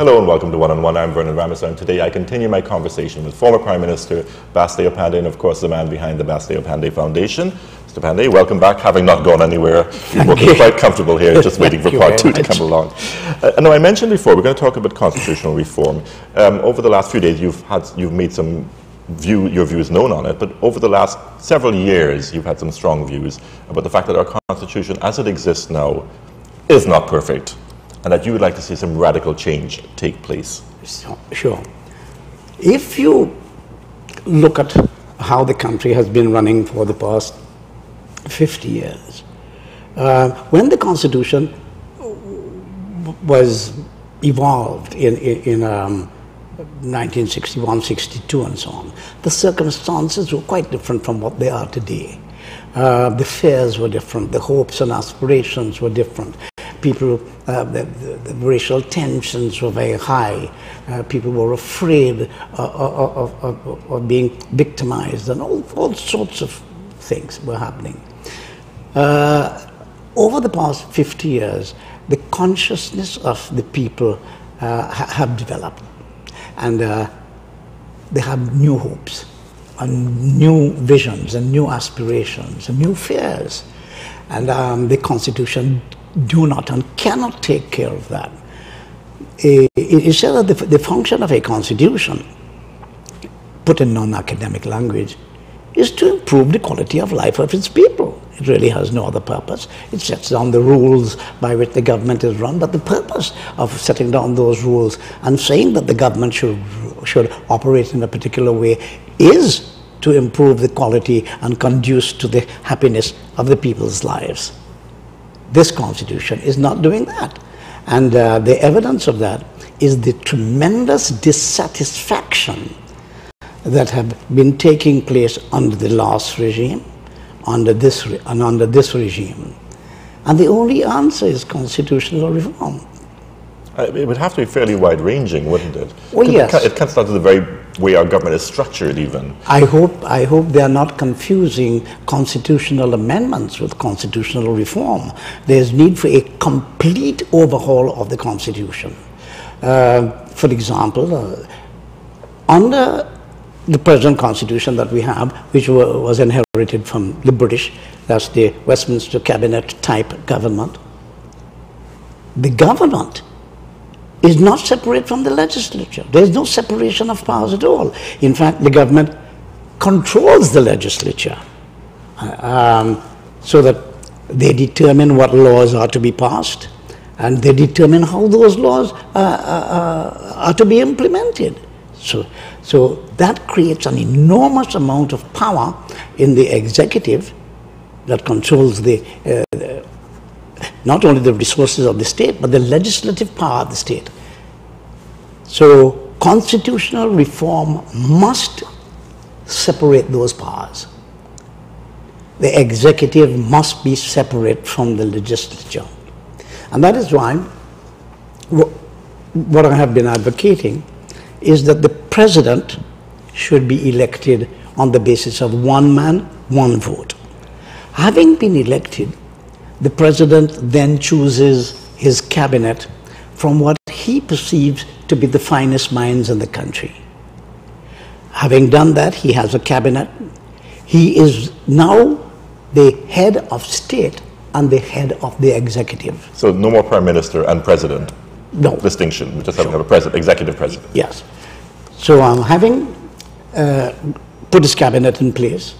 Hello and welcome to One on One. I'm Vernon Ramazan, and today I continue my conversation with former Prime Minister Basdeo Panday and of course the man behind the Basdeo Panday Foundation. Mr. Panday, welcome back, having not gone anywhere. You're working quite comfortable here, just waiting for part two to come along. Now, I mentioned before, we're going to talk about constitutional reform. Over the last few days, you've made your views known on it, but over the last several years, you've had some strong views about the fact that our Constitution, as it exists now, is not perfect, and that you would like to see some radical change take place. Sure. If you look at how the country has been running for the past 50 years, when the Constitution was evolved in 1961, 62 and so on, the circumstances were quite different from what they are today. The fears were different, the hopes and aspirations were different. People, the racial tensions were very high. People were afraid of being victimized, and all sorts of things were happening. Over the past 50 years, the consciousness of the people have developed, and they have new hopes and new visions and new aspirations and new fears, and the Constitution do not and cannot take care of that. It is said that the function of a Constitution, put in non-academic language, is to improve the quality of life of its people. It really has no other purpose. It sets down the rules by which the government is run, but the purpose of setting down those rules and saying that the government should operate in a particular way is to improve the quality and conduce to the happiness of the people's lives. This Constitution is not doing that. And the evidence of that is the tremendous dissatisfaction that have been taking place under the last regime, under this regime. And the only answer is constitutional reform. It would have to be fairly wide-ranging, wouldn't it? Well, yes. It comes down to the very way our government is structured, even. I hope they are not confusing constitutional amendments with constitutional reform. There is need for a complete overhaul of the Constitution. For example, under the present Constitution that we have, which was inherited from the British, that's the Westminster Cabinet type government, the government is not separate from the legislature. There is no separation of powers at all. In fact, the government controls the legislature so that they determine what laws are to be passed, and they determine how those laws are to be implemented. So that creates an enormous amount of power in the executive that controls not only the resources of the state, but the legislative power of the state. So constitutional reform must separate those powers. The executive must be separate from the legislature. And that is why what I have been advocating is that the president should be elected on the basis of one man, one vote. Having been elected, the president then chooses his cabinet from what he perceives to be the finest minds in the country. Having done that, he has a cabinet. He is now the head of state and the head of the executive. So no more prime minister and president? No. Distinction. We just have a president, executive president. Yes. So having put his cabinet in place,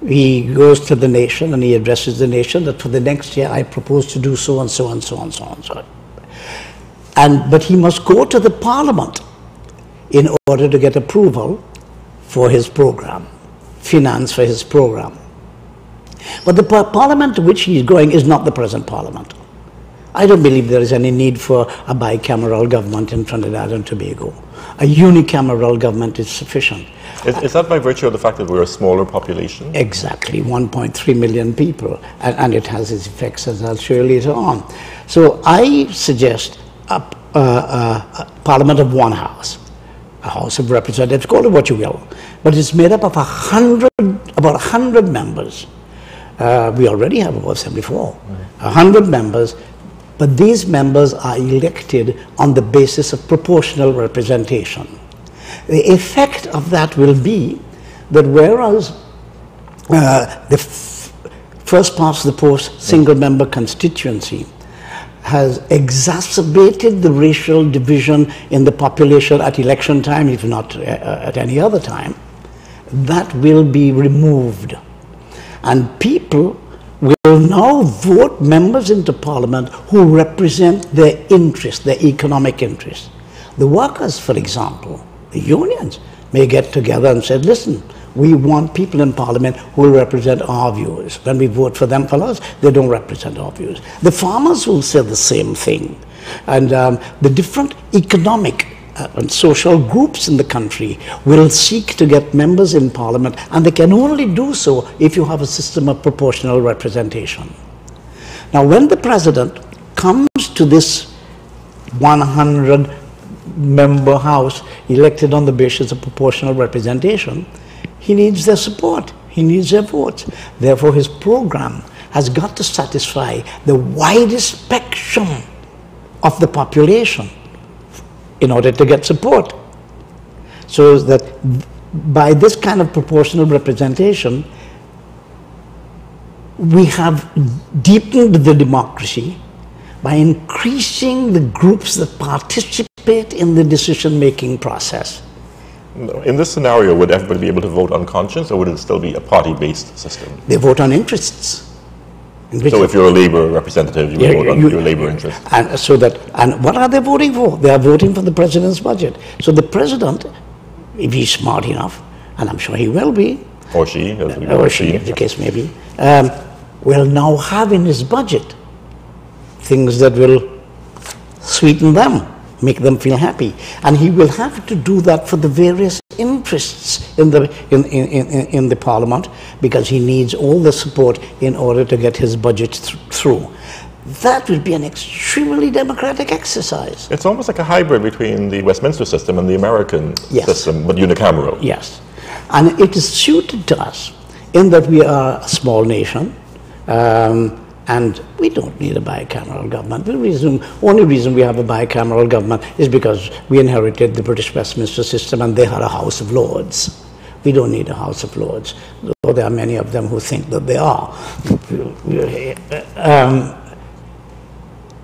he goes to the nation and he addresses the nation that for the next year I propose to do so and so and so and so and so. But he must go to the parliament in order to get approval for his program, finance for his program. But the parliament to which he is going is not the present parliament. I don't believe there is any need for a bicameral government in Trinidad and Tobago. A unicameral government is sufficient. Is that by virtue of the fact that we're a smaller population? Exactly, 1.3 million people, and it has its effects, as I'll show you later on. So I suggest a parliament of one house, a House of Representatives, call it what you will, but it's made up of about 100 members. We already have about 74. 100 members but these members are elected on the basis of proportional representation. The effect of that will be that whereas the first past the post single member constituency has exacerbated the racial division in the population at election time, if not at any other time, that will be removed. And people will now vote members into parliament who represent their interests, their economic interests. The workers, for example, the unions, may get together and say, listen, we want people in parliament who will represent our views. When we vote for them, for us, they don't represent our views. The farmers will say the same thing. And the different economic and social groups in the country will seek to get members in parliament, and they can only do so if you have a system of proportional representation. Now, when the president comes to this 100-member house elected on the basis of proportional representation, he needs their support, he needs their votes. Therefore, his program has got to satisfy the widest spectrum of the population in order to get support. So that by this kind of proportional representation, we have deepened the democracy by increasing the groups that participate in the decision-making process. In this scenario, would everybody be able to vote on conscience, or would it still be a party-based system? They vote on interests. So if you're a Labour representative, you would vote on your Labour interest. And what are they voting for? They are voting for the president's budget. So the president, if he's smart enough, and I'm sure he will be, or she, if the case may be, will now have in his budget things that will sweeten them, make them feel happy. And he will have to do that for the various interests in the parliament, because he needs all the support in order to get his budget through. That would be an extremely democratic exercise. It's almost like a hybrid between the Westminster system and the American system, but unicameral. Yes. And it is suited to us in that we are a small nation, and we don't need a bicameral government. The only reason we have a bicameral government is because we inherited the British Westminster system, and they had a House of Lords. We don't need a House of Lords, though there are many of them who think that they are.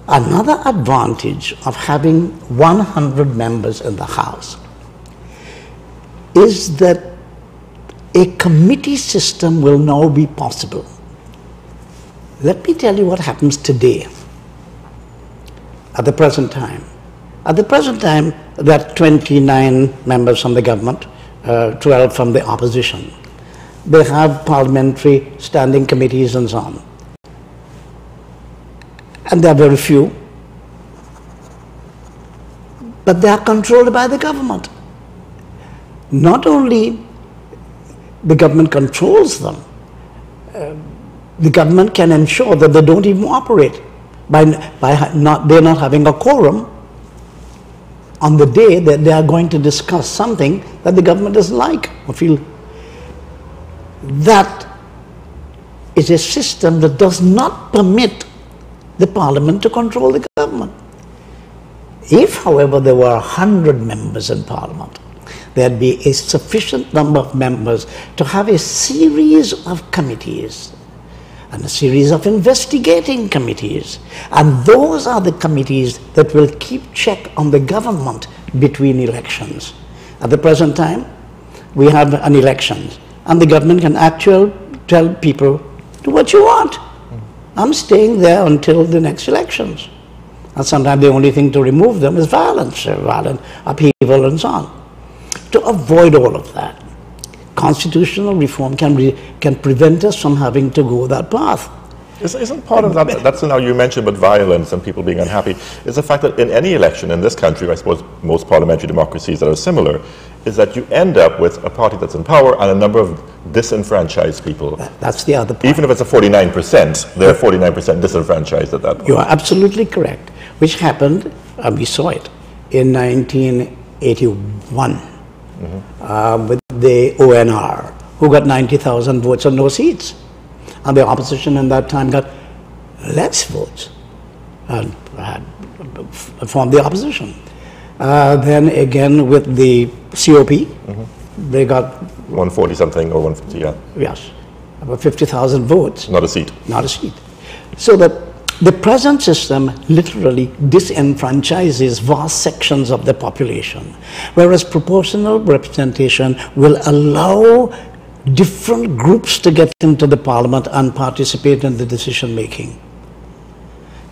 Another advantage of having 100 members in the House is that a committee system will now be possible. Let me tell you what happens today, at the present time. At the present time, there are 29 members from the government, 12 from the opposition. They have parliamentary standing committees and so on. And there are very few, but they are controlled by the government. Not only the government controls them, the government can ensure that they don't even operate by they're not having a quorum on the day that they are going to discuss something that the government doesn't like or feel. That is a system that does not permit the parliament to control the government. If, however, there were 100 members in parliament, there'd be a sufficient number of members to have a series of committees and a series of investigating committees. And those are the committees that will keep check on the government between elections. At the present time, we have an election, and the government can actually tell people, do what you want. I'm staying there until the next elections. And sometimes the only thing to remove them is violence, violent upheaval and so on. To avoid all of that, constitutional reform can prevent us from having to go that path. Isn't part of that, that's now you mentioned about violence and people being unhappy, is the fact that in any election in this country, I suppose most parliamentary democracies that are similar, is that you end up with a party that's in power and a number of disenfranchised people. That's the other point. Even if it's a 49%, they're 49% disenfranchised at that point. You are absolutely correct, which happened, we saw it, in 1981 with the ONR, who got 90,000 votes and no seats. And the opposition in that time got less votes. and formed the opposition. Then again with the COP, they got 140 something or 150, yeah. Yes, about 50,000 votes. Not a seat. Not a seat. So that the present system literally disenfranchises vast sections of the population, whereas proportional representation will allow different groups to get into the parliament and participate in the decision making.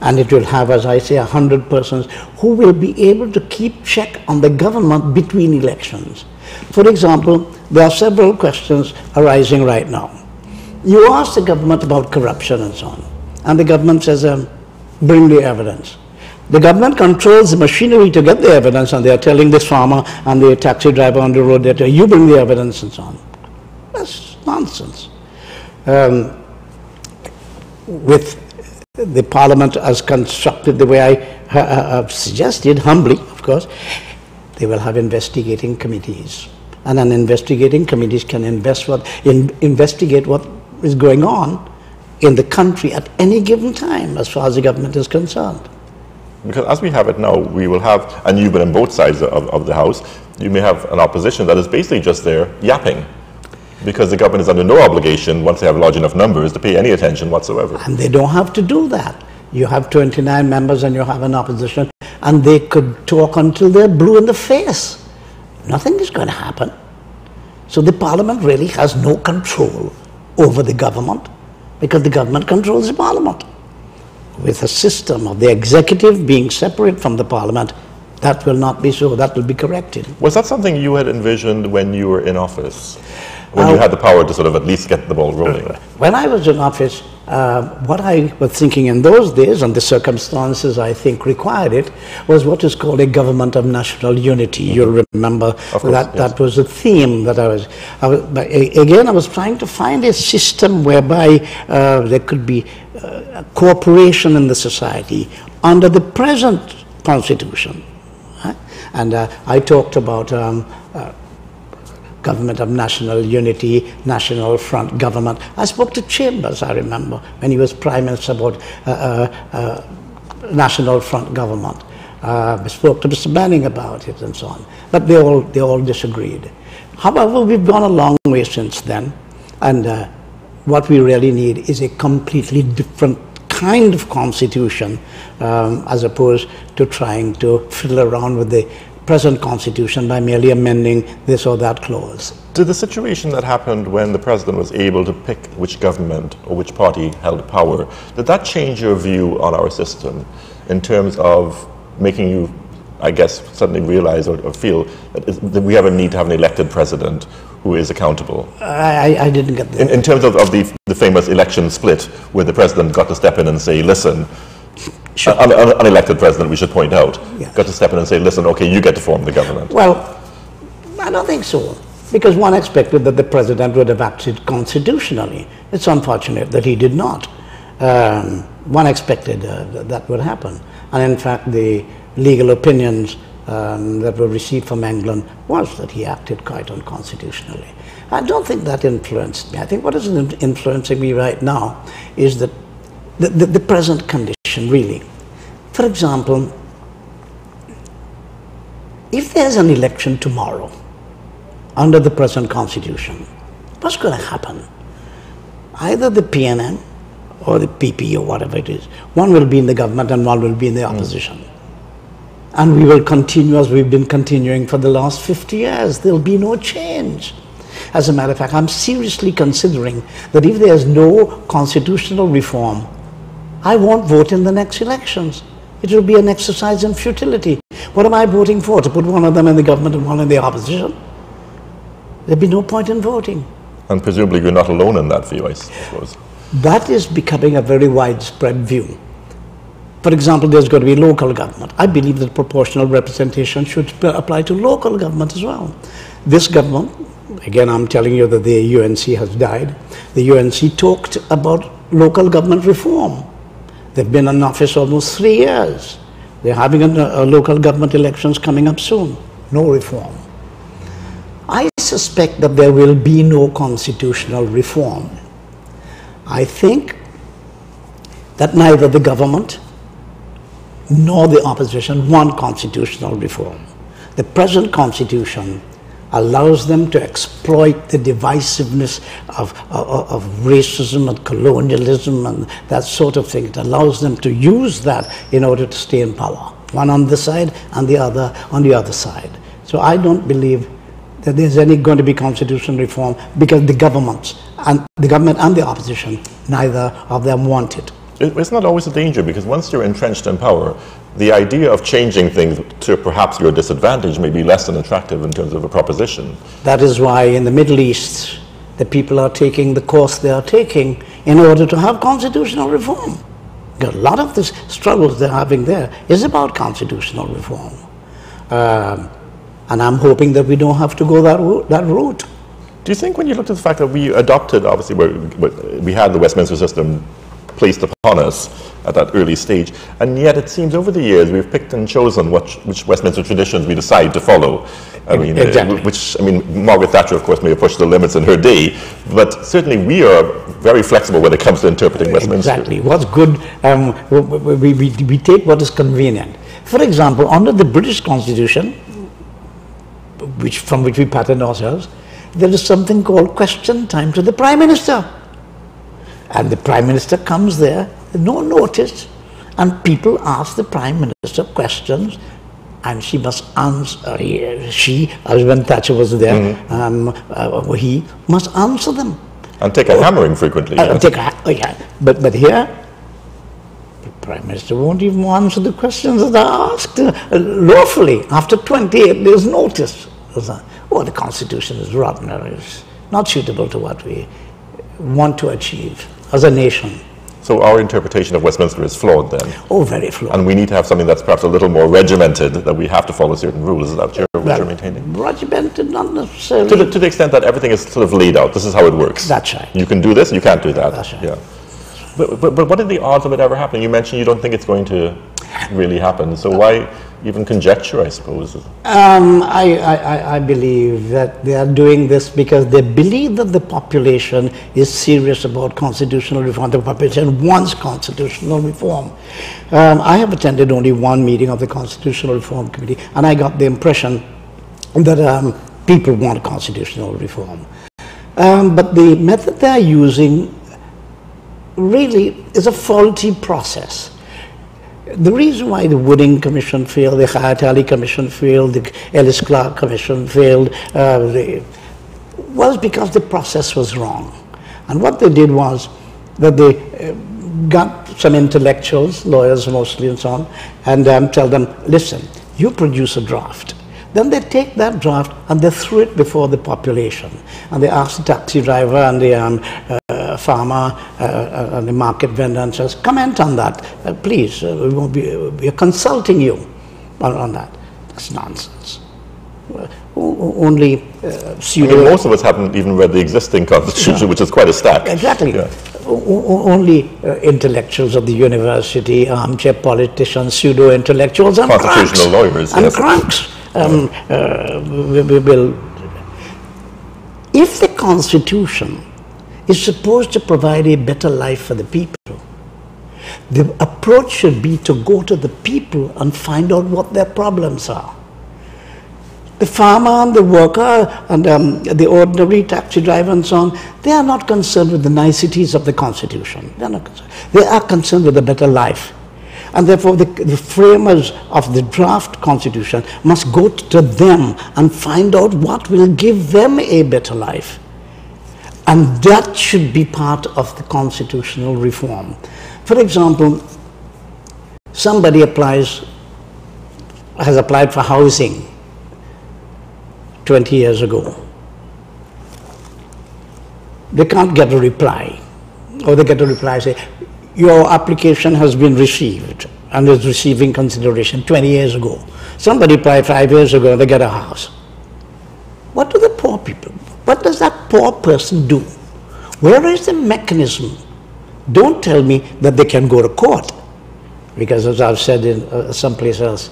And it will have, as I say, 100 persons who will be able to keep check on the government between elections. For example, there are several questions arising right now. You ask the government about corruption and so on, and the government says, bring the evidence. The government controls the machinery to get the evidence, and they are telling this farmer and the taxi driver on the road that you bring the evidence and so on. That's nonsense. With the parliament as constructed the way I have suggested, humbly, of course, they will have investigating committees. And an investigating committees can investigate what is going on in the country at any given time, as far as the government is concerned. Because as we have it now, we will have, and you've been on both sides of the House, you may have an opposition that is basically just there yapping, because the government is under no obligation, once they have large enough numbers, to pay any attention whatsoever. And they don't have to do that. You have 29 members and you have an opposition, and they could talk until they're blue in the face. Nothing is going to happen. So the parliament really has no control over the government, because the government controls the parliament. With a system of the executive being separate from the parliament, that will not be so. That will be corrected. Was that something you had envisioned when you were in office? When you had the power to sort of at least get the ball rolling? When I was in office, what I was thinking in those days, and the circumstances I think required it, was what is called a government of national unity. You'll remember that was the theme that I was again, I was trying to find a system whereby there could be cooperation in the society under the present constitution. And I talked about government of national unity, national front government. I spoke to Chambers, I remember, when he was Prime Minister, about national front government. I spoke to Mr. Banning about it and so on. But they all disagreed. However, we've gone a long way since then, and what we really need is a completely different kind of constitution, as opposed to trying to fiddle around with the present constitution by merely amending this or that clause. Did the situation that happened when the president was able to pick which government or which party held power, did that change your view on our system in terms of making you, I guess, suddenly realize or feel that we have a need to have an elected president who is accountable? I didn't get that. In terms of the famous election split, where the president got to step in and say, listen, sure. An unelected president, we should point out, got to step in and say, listen, okay, you get to form the government. Well, I don't think so, because one expected that the president would have acted constitutionally. It's unfortunate that he did not. One expected that would happen. And in fact, the legal opinions that were received from England was that he acted quite unconstitutionally. I don't think that influenced me. I think what is influencing me right now is that the present condition, really. For example, if there's an election tomorrow under the present constitution, what's going to happen? Either the PNM or the PP or whatever it is, one will be in the government and one will be in the opposition. And we will continue as we've been continuing for the last 50 years. There'll be no change. As a matter of fact, I'm seriously considering that if there's no constitutional reform, I won't vote in the next elections. It will be an exercise in futility. What am I voting for? To put one of them in the government and one in the opposition? There'd be no point in voting. And presumably you're not alone in that view, I suppose. That is becoming a very widespread view. For example, there's going to be local government. I believe that proportional representation should apply to local government as well. This government, again, I'm telling you that the UNC has died. The UNC talked about local government reform. They've been in office almost 3 years. They're having a local government elections coming up soon. No reform. I suspect that there will be no constitutional reform. I think that neither the government nor the opposition want constitutional reform. The present constitution allows them to exploit the divisiveness of racism and colonialism and that sort of thing. It allows them to use that in order to stay in power. One on this side and the other on the other side. So I don't believe that there's any going to be constitutional reform because the government and the opposition, neither of them want it. It's not always a danger, because once you're entrenched in power, the idea of changing things to perhaps your disadvantage may be less than attractive in terms of a proposition. That is why in the Middle East, the people are taking the course they are taking in order to have constitutional reform. A lot of the struggles they're having there is about constitutional reform. And I'm hoping that we don't have to go that route. Do you think when you look at the fact that we adopted, obviously we had the Westminster system placed upon us at that early stage, and yet it seems over the years we've picked and chosen which Westminster traditions we decide to follow. I mean, exactly. Margaret Thatcher, of course, may have pushed the limits in her day, but certainly we are very flexible when it comes to interpreting Westminster. Exactly. What's good, we take what is convenient. For example, under the British Constitution, from which we pattern ourselves, there is something called question time to the Prime Minister. And the Prime Minister comes there, no notice, and people ask the Prime Minister questions, and she must answer. She, as when Thatcher was there, he must answer them. And take a hammering frequently. But here, the Prime Minister won't even answer the questions that are asked lawfully after 28 days' notice. Oh, the Constitution is rotten, it's not suitable to what we want to achieve as a nation. So our interpretation of Westminster is flawed then? Oh, very flawed. And we need to have something that's perhaps a little more regimented, that we have to follow certain rules. Is that what you're maintaining? Regimented, not necessarily. To the extent that everything is sort of laid out. This is how it works. That's right. You can do this, you can't do that. That's right. Yeah. But what are the odds of it ever happening? You mentioned you don't think it's going to really happen. So why even conjecture, I suppose? I believe that they are doing this because they believe that the population is serious about constitutional reform. The population wants constitutional reform. I have attended only one meeting of the Constitutional Reform Committee, and I got the impression that people want constitutional reform. But the method they are using really is a faulty process. The reason why the Wooding Commission failed, the Hayat Commission failed, the Ellis Clark Commission failed, was because the process was wrong. And what they did was that they got some intellectuals, lawyers mostly and so on, and tell them, listen, you produce a draft. Then they take that draft and they throw it before the population. And they ask the taxi driver and the farmer and the market vendor and says, comment on that, please. We are consulting you on that. That's nonsense. Only pseudo. Most of us haven't even read the existing constitution, which is quite a stack. Exactly. Yeah. Only intellectuals of the university, armchair politicians, pseudo-intellectuals, and constitutional lawyers, and cranks. If the Constitution is supposed to provide a better life for the people, the approach should be to go to the people and find out what their problems are. The farmer and the worker and the ordinary taxi driver and so on, they are not concerned with the niceties of the Constitution. They are not concerned. They are concerned with a better life. And therefore, the framers of the draft Constitution must go to them and find out what will give them a better life. And that should be part of the constitutional reform. For example, somebody has applied for housing 20 years ago. They can't get a reply. Or they get a reply, say, your application has been received and is receiving consideration 20 years ago. Somebody applied 5 years ago and they get a house. What do the poor people, what does that poor person do? Where is the mechanism? Don't tell me that they can go to court. Because as I've said in someplace else,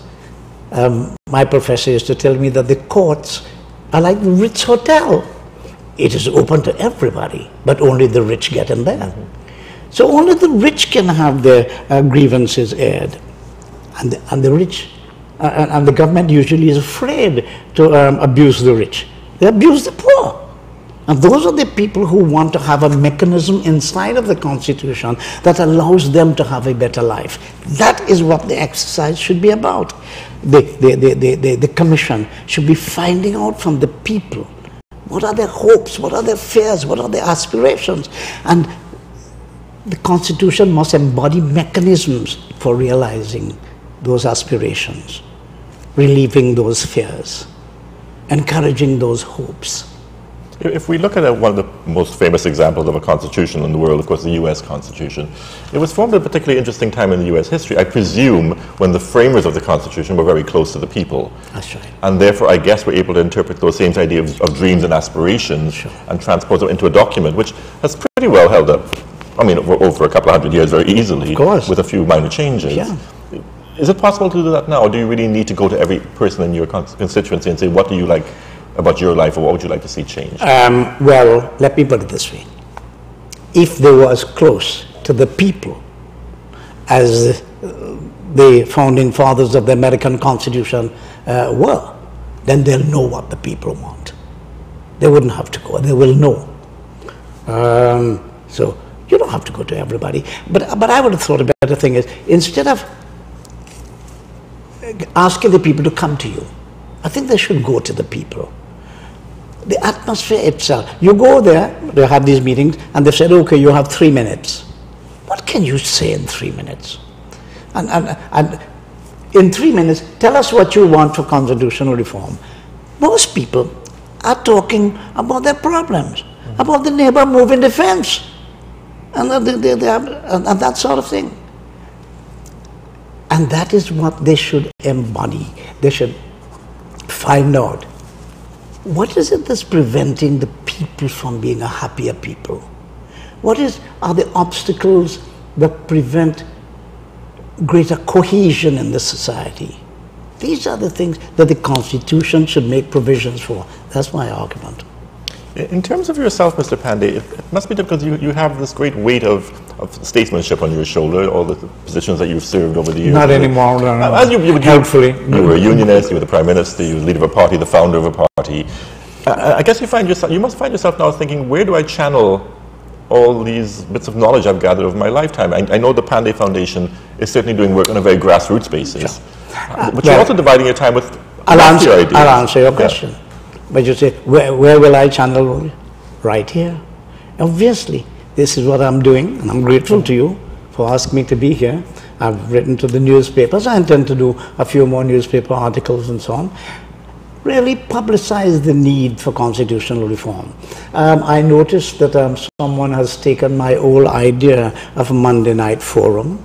my professor used to tell me that the courts are like the Ritz Hotel. It is open to everybody, but only the rich get in there. So only the rich can have their grievances aired. and the rich, and the government usually is afraid to abuse the rich. They abuse the poor. And those are the people who want to have a mechanism inside of the Constitution that allows them to have a better life. That is what the exercise should be about. The commission should be finding out from the people what are their hopes, what are their fears, what are their aspirations. And the Constitution must embody mechanisms for realizing those aspirations, relieving those fears, encouraging those hopes. If we look at one of the most famous examples of a constitution in the world, of course, the U.S. Constitution, it was formed at a particularly interesting time in the U.S. history, I presume, when the framers of the Constitution were very close to the people. That's right. And therefore, I guess we're able to interpret those same ideas of dreams and aspirations and transpose them into a document, which has pretty well held up, I mean, over a couple of hundred years very easily, of course, with a few minor changes. Yeah. Is it possible to do that now, or do you really need to go to every person in your constituency and say, what do you like about your life, or what would you like to see change? Well, let me put it this way. If they were as close to the people as the founding fathers of the American Constitution were, then they'll know what the people want. They wouldn't have to go, they will know. So you don't have to go to everybody. But I would have thought a better thing is, instead of asking the people to come to you, I think they should go to the people. The atmosphere itself. You go there, they have these meetings, and they've said, okay, you have 3 minutes. What can you say in 3 minutes? And in 3 minutes, tell us what you want for constitutional reform. Most people are talking about their problems, about the neighbor moving the fence, and that sort of thing. And that is what they should embody. They should find out, what is it that's preventing the people from being a happier people? What are the obstacles that prevent greater cohesion in the society? These are the things that the Constitution should make provisions for. That's my argument. In terms of yourself, Mr. Panday, it must be difficult. You have this great weight of statesmanship on your shoulder, all the positions that you've served over the years. Not anymore, helpfully. You were a unionist, you were the Prime Minister, you were the leader of a party, the founder of a party. I guess you must find yourself now thinking, where do I channel all these bits of knowledge I've gathered over my lifetime? I know the Panday Foundation is certainly doing work on a very grassroots basis. Sure. But you're also dividing your time with loftier ideas. I'll answer your question. Yeah. But you say, where will I channel? Right here. Obviously, this is what I'm doing, and I'm grateful to you for asking me to be here. I've written to the newspapers. I intend to do a few more newspaper articles and so on. Really publicize the need for constitutional reform. I noticed that someone has taken my old idea of a Monday night forum.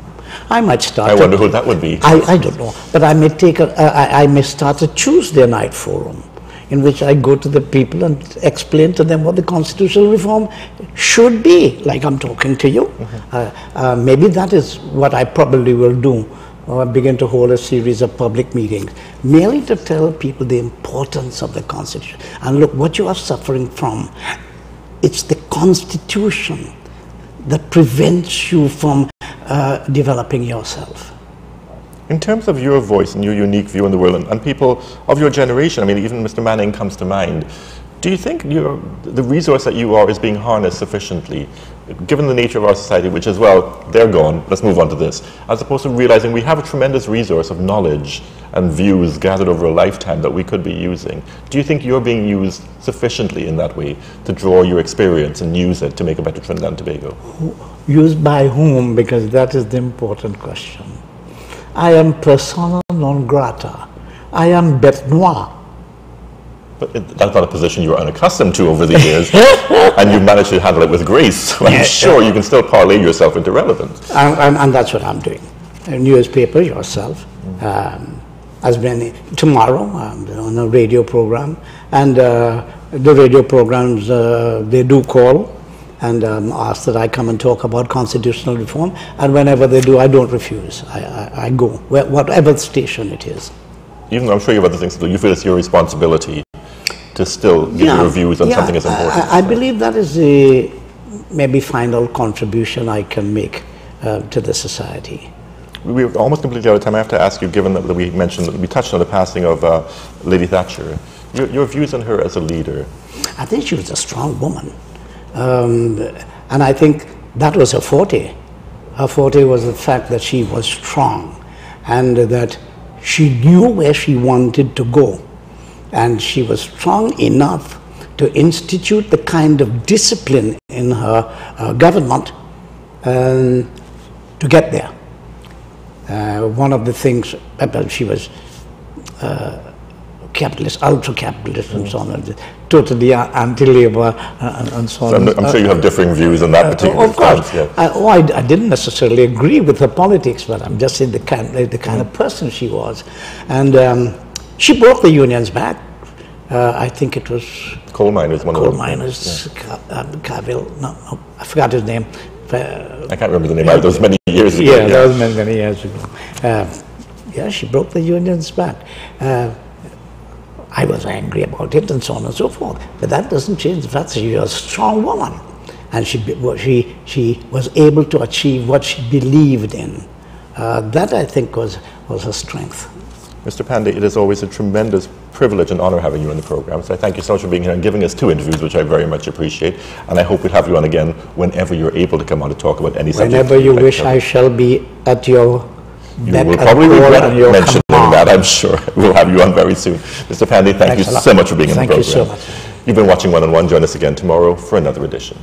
I might start. I wonder who that would be. I don't know, but I may I may start a Tuesday night forum, in which I go to the people and explain to them what the constitutional reform should be, like I'm talking to you. Maybe that is what I probably will do, or begin to hold a series of public meetings, merely to tell people the importance of the Constitution. And look, what you are suffering from, it's the Constitution that prevents you from developing yourself. In terms of your voice and your unique view in the world, and people of your generation, I mean, even Mr. Manning comes to mind, do you think the resource that you are is being harnessed sufficiently, given the nature of our society, which is, well, they're gone, let's move on to this, as opposed to realizing we have a tremendous resource of knowledge and views gathered over a lifetime that we could be using? Do you think you're being used sufficiently in that way to draw your experience and use it to make a better Trinidad and Tobago? Used by whom? Because that is the important question. I am persona non grata. I am bête noire. But that's not a position you were unaccustomed to over the years, and you managed to handle it with grace. So I'm sure you can still parlay yourself into relevance. And that's what I'm doing. A newspaper, yourself, has been tomorrow on a radio program, and the radio programs, they do call and ask that I come and talk about constitutional reform, and whenever they do, I don't refuse. I go, whatever station it is. Even though I'm sure you have other things to do, you feel it's your responsibility to still give your views on something as important. I believe that is the maybe final contribution I can make to the society. we're almost completely out of time. I have to ask you, given that we touched on the passing of Lady Thatcher, your views on her as a leader. I think she was a strong woman. And I think that was her forte. Her forte was the fact that she was strong and that she knew where she wanted to go. And she was strong enough to institute the kind of discipline in her government to get there. One of the things, well, she was capitalist, ultra-capitalist and so on, totally anti-labor and so on. So I'm sure you have differing views on that particular Of course. Yeah. I didn't necessarily agree with her politics, but I'm just saying the kind of person she was. And she broke the unions back. I think it was coal miners, coal miners, Carville, no, I forgot his name. I can't remember the name. That was many years ago. Yeah, that was many years ago. Yeah, she broke the unions back. I was angry about it and so on and so forth. But that doesn't change the fact that she was a strong woman. And she was able to achieve what she believed in. That, I think, was her strength. Mr. Panday, it is always a tremendous privilege and honor having you on the program. So I thank you so much for being here and giving us 2 interviews, which I very much appreciate. And I hope we'll have you on again whenever you're able to come on to talk about any subject. Whenever you wish, I shall be at your You will probably regret mentioning that, I'm sure. We'll have you on very soon. Mr. Panday, thank you so much for being on the program. Thank you so much. You've been watching One on One. Join us again tomorrow for another edition.